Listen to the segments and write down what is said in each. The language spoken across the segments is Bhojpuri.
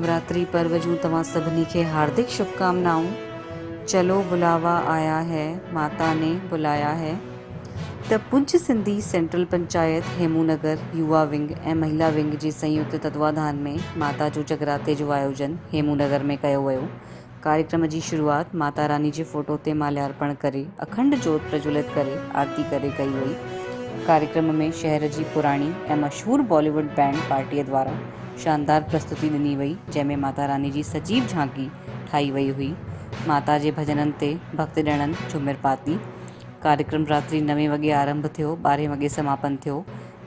नवरात्रि पर्व जूं तव्हां सभिनी खे हार्दिक शुभकामनाऊं। चलो बुलावा आया है, माता ने बुलाया है। त पुंछ सिंधी सेंट्रल पंचायत हेमूनगर युवा विंग ऐं महिला विंग जे संयुक्त तत्वाधान में माता जो जगराते जो आयोजन हेमूनगर में कयो वियो। कार्यक्रम जी शुरूआत माता रानी जे फोटो ते माल्यार्पण करे अखंड जोत प्रज्वलित करे आरती करे कई वई। कार्यक्रम में शहर जी पुराणी ऐं मशहूर बॉलीवुड बैंड पार्टीअ द्वारा शानदार प्रस्तुति ॾिनी वई, जंहिंमें माता रानी जी सजीव झांकी ठाही वई हुई। माता जे भजननि ते भक्तजननि झुमिर पाती। कार्यक्रम रात्रि 9 वॻे आरंभ थियो, 12 वॻे समापन थियो।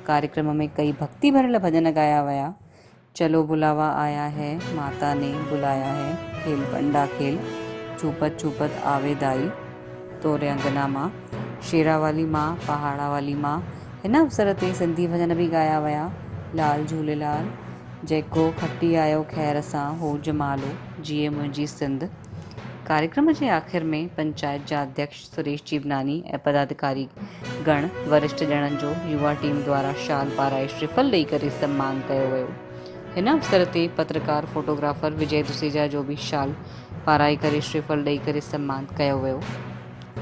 कार्यक्रम में कई भक्ति भरियल भजन गाया विया। चलो बुलावा आया है, माता ने बुलाया है, खेल बंडा खेल, छूपत छूपत आवे दाई, तोरे अंगना मां, शेरा वाली मां, पहाड़ा वाली मां। हिन अवसर ते सिंधी भजन बि गाया विया। लाल झूलेलाल, जेको खटी आयो खैर सां, हो जमालो जीए मुंहिंजी सिंध। कार्यक्रम जे आख़िर में पंचायत जा अध्यक्ष सुरेश जीवनानी ऐं पदाधिकारी गण वरिष्ठ ॼणनि जो युवा टीम द्वारा शाल पाराए श्रीफल ॾेई करे सम्मान कयो वियो। हिन अवसर ते पत्रकार फोटोग्राफर विजय दुसेजा जो बि शाल पाराए करे श्रीफल ॾेई करे सम्मान कयो वियो।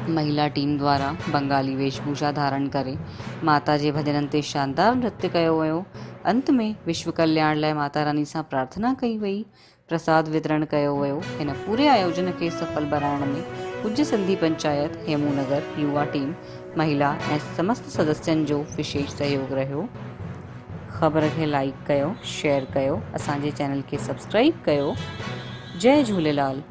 महिला टीम द्वारा बंगाली वेशभूषा धारण करे माता जे भजननि ते शानदार नृत्य कयो वियो। अंत में विश्व कल्याण लाइ माता रानी सां प्रार्थना कई वई। प्रसाद वितरण कयो वियो। हिन पूरे आयोजन खे सफल बनाइण में पूज्य सिंधी पंचायत हेमूनगर युवा टीम महिला ऐं समस्त सदस्यनि जो विशेष सहयोग रहियो। ख़बर खे लाइक कयो, शेयर कयो, असांजे चैनल खे सब्सक्राइब कयो। जय झूलेलाल।